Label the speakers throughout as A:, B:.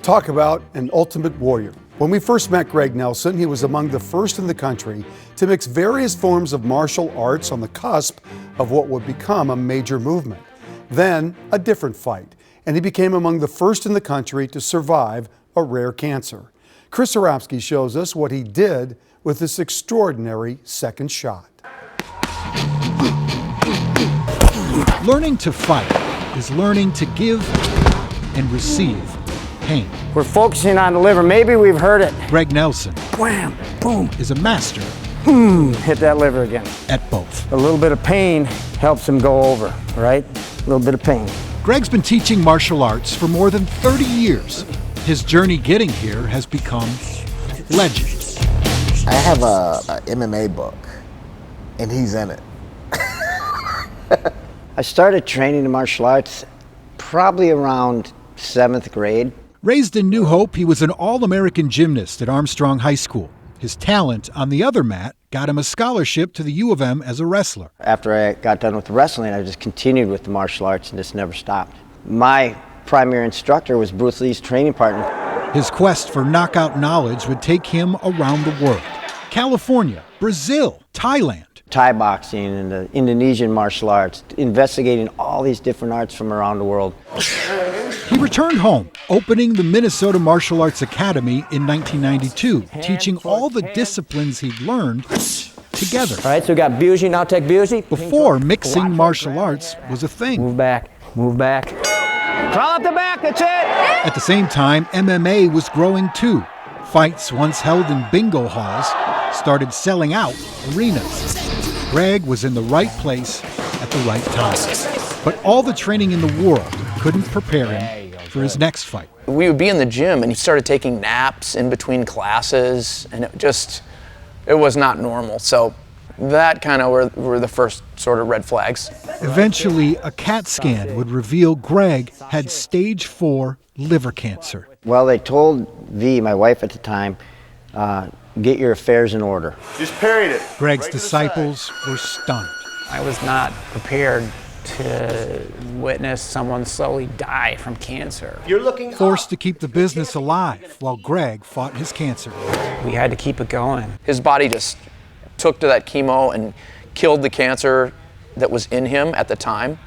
A: Talk about an ultimate warrior. When we first met Greg Nelson, he was among the first in the country to mix various forms of martial arts on the cusp of what would become a major movement. Then, a different fight, and he became among the first in the country to survive a rare cancer. Chris Arabsky shows us what he did with this extraordinary second shot.
B: Learning to fight is learning to give and receive pain.
C: We're focusing on the liver. Maybe we've heard it.
B: Greg Nelson,
C: Wham, boom,
B: is a master
C: hit that liver again.
B: at both.
C: A little bit of pain helps him go over, right? A little bit of pain.
B: Greg's been teaching martial arts for more than 30 years. His journey getting here has become legend.
D: I have a MMA book, and he's in it.
C: I started training in martial arts probably around 7th grade.
B: Raised in New Hope, he was an All-American gymnast at Armstrong High School. His talent on the other mat got him a scholarship to the U of M as a wrestler.
C: After I got done with wrestling, I just continued with the martial arts and just never stopped. My primary instructor was Bruce Lee's training partner.
B: His quest for knockout knowledge would take him around the world. California, Brazil, Thailand.
C: Thai boxing and the Indonesian martial arts, investigating all these different arts from around the world.
B: He returned home, opening the Minnesota Martial Arts Academy in 1992, teaching all the disciplines he'd learned together.
C: All right, so we got Bujie, now take Bujie.
B: Before mixing martial arts was a thing.
C: Move back, move back. Crawl up the back, that's it.
B: At the same time, MMA was growing too. Fights once held in bingo halls started selling out arenas. Greg was in the right place at the right time. But all the training in the world couldn't prepare him for his next fight.
E: We would be in the gym and he started taking naps in between classes, and it was not normal. So that kind of were the first sort of red flags.
B: Eventually, a CAT scan would reveal Greg had stage 4 liver cancer.
C: Well, they told V, my wife at the time, get your affairs in order.
F: Just parried it.
B: Greg's disciples were stunned.
G: I was not prepared to witness someone slowly die from cancer.
F: You're looking
B: Forced to keep the business alive while Greg fought his cancer.
G: We had to keep it going.
E: His body just took to that chemo and killed the cancer that was in him at the time.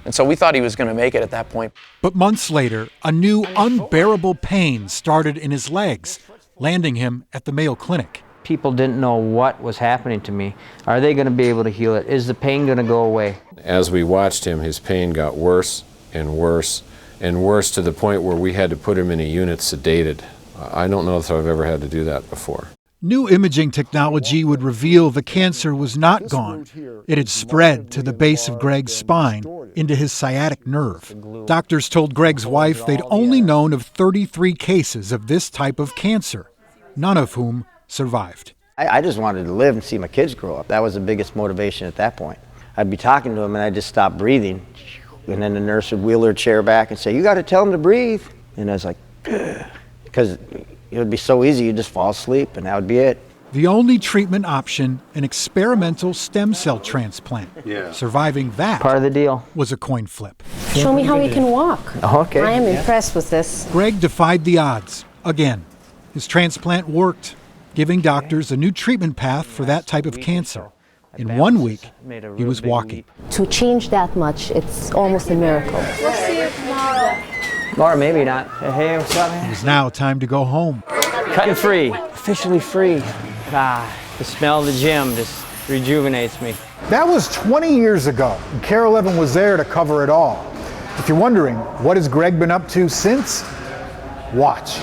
E: And so we thought he was going to make it at that point.
B: But months later, a new unbearable pain started in his legs, landing him at the Mayo Clinic.
C: People didn't know what was happening to me. Are they going to be able to heal it? Is the pain going to go away?
H: As we watched him, his pain got worse and worse and worse to the point where we had to put him in a unit sedated. I don't know if I've ever had to do that before.
B: New imaging technology would reveal the cancer was not gone. It had spread to the base of Greg's spine into his sciatic nerve. Doctors told Greg's wife they'd only known of 33 cases of this type of cancer, none of whom survived.
C: I just wanted to live and see my kids grow up. That was the biggest motivation at that point. I'd be talking to them and I'd just stop breathing. And then the nurse would wheel her chair back and say, you got to tell them to breathe. And I was like, because it would be so easy, you'd just fall asleep and that would be it.
B: The only treatment option, an experimental stem cell transplant. Surviving that
C: Part of the deal.
B: was a coin flip.
I: Show me how he can walk.
C: Okay.
I: I am impressed with this.
B: Greg defied the odds again. His transplant worked, giving doctors a new treatment path for that type of cancer. In 1 week, he was walking.
I: To change that much, it's almost a miracle.
C: Or maybe not. Hey, what's up, man?
B: It was now time to go home.
C: Cutting free. Officially free. The smell of the gym just rejuvenates me.
J: That was 20 years ago, and KARE 11 was there to cover it all. If you're wondering, what has Greg been up to since? Watch.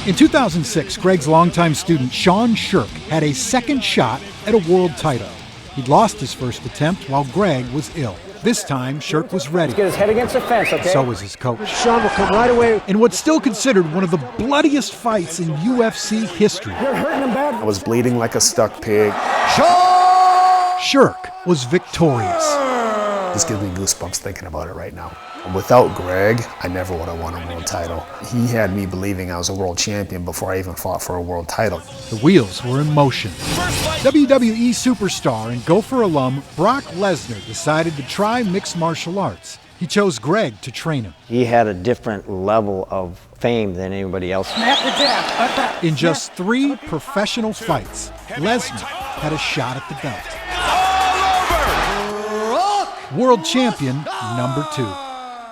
B: In 2006, Greg's longtime student, Sean Shirk, had a second shot at a world title. He'd lost his first attempt while Greg was ill. This time, Shirk was ready.
C: Get his head against the fence, okay?
B: So was his coach.
J: Sean will come right away.
B: In what's still considered one of the bloodiest fights in UFC history,
J: You're hurting him bad.
F: I was bleeding like a stuck pig.
B: Shirk was victorious.
F: This gives me goosebumps thinking about it right now. Without Greg, I never would have won a world title. He had me believing I was a world champion before I even fought for a world title.
B: The wheels were in motion. WWE superstar and Gopher alum Brock Lesnar decided to try mixed martial arts. He chose Greg to train him.
C: He had a different level of fame than anybody else.
B: In just 3 professional fights, Lesnar had a shot at the belt. World champion number 2.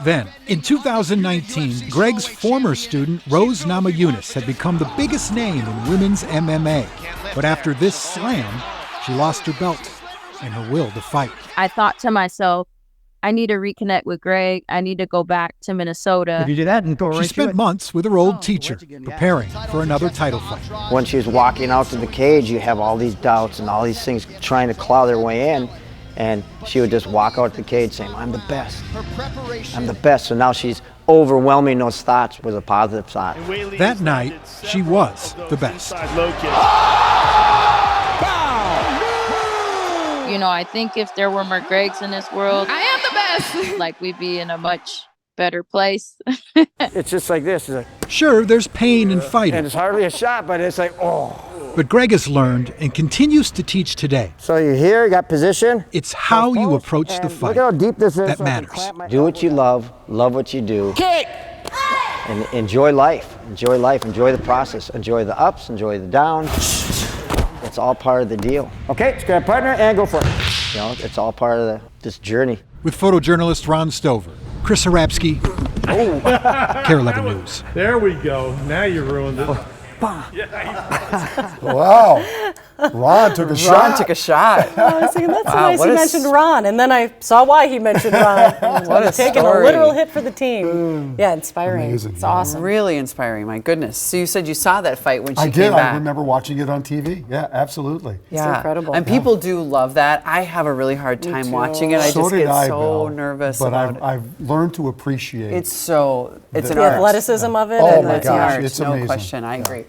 B: Then, in 2019, Greg's former student, Rose Namajunas, had become the biggest name in women's MMA. But after this slam, she lost her belt and her will to fight.
K: I thought to myself, I need to reconnect with Greg. I need to go back to Minnesota.
L: If you do that and go right
B: She spent months with her old teacher, preparing for another title fight.
C: When she was walking out to the cage, you have all these doubts and all these things trying to claw their way in. And she would just walk out the cage saying, I'm the best. I'm the best. So now she's overwhelming those thoughts with a positive thought.
B: That night, she was the best.
K: You know, I think if there were more Gregs in this world, I am the best. Like, we'd be in a much better place.
C: It's just like this. It's like,
B: Sure, there's pain in fighting.
C: and it's hardly a shot, but it's like, oh.
B: But Greg has learned and continues to teach today.
C: So you're here, you got position.
B: It's how you approach the
C: And
B: fight
C: look how deep this is.
B: that
C: so I can
B: matters.
C: clamp my- Do what you love what you do. Kick! And enjoy life. Enjoy life. Enjoy the process. Enjoy the ups. Enjoy the downs. It's all part of the deal. Okay, just grab a partner and go for it. You know, it's all part of this journey.
B: With photojournalist Ron Stover, Chris Harapsky, KARE 11 News.
M: There we go. Now you ruined it.
A: Wow. Ron took a shot.
N: Ron took a shot.
O: I was thinking, that's nice
N: what
O: he
N: a
O: mentioned Ron, and then I saw why he mentioned Ron.
N: What a
O: Taking
N: story.
O: a literal hit for the team. Yeah, inspiring.
A: Amazing.
O: It's awesome.
N: Really inspiring, my goodness. So you said you saw that fight when she
A: I
N: came
A: did.
N: back.
A: I remember watching it on TV. Yeah, absolutely.
O: It's incredible.
N: And people do love that. I have a really hard time watching it. I
A: So
N: just
A: did
N: get
A: I,
N: so
A: Bill.
N: nervous
A: But
N: about it.
A: I've learned to appreciate
N: It's an
O: The
N: art.
O: athleticism of it.
A: Oh
O: and
A: my
N: It's
O: the-
N: an
A: gosh,
N: art,
A: it's
N: no
A: amazing.
N: question. I agree.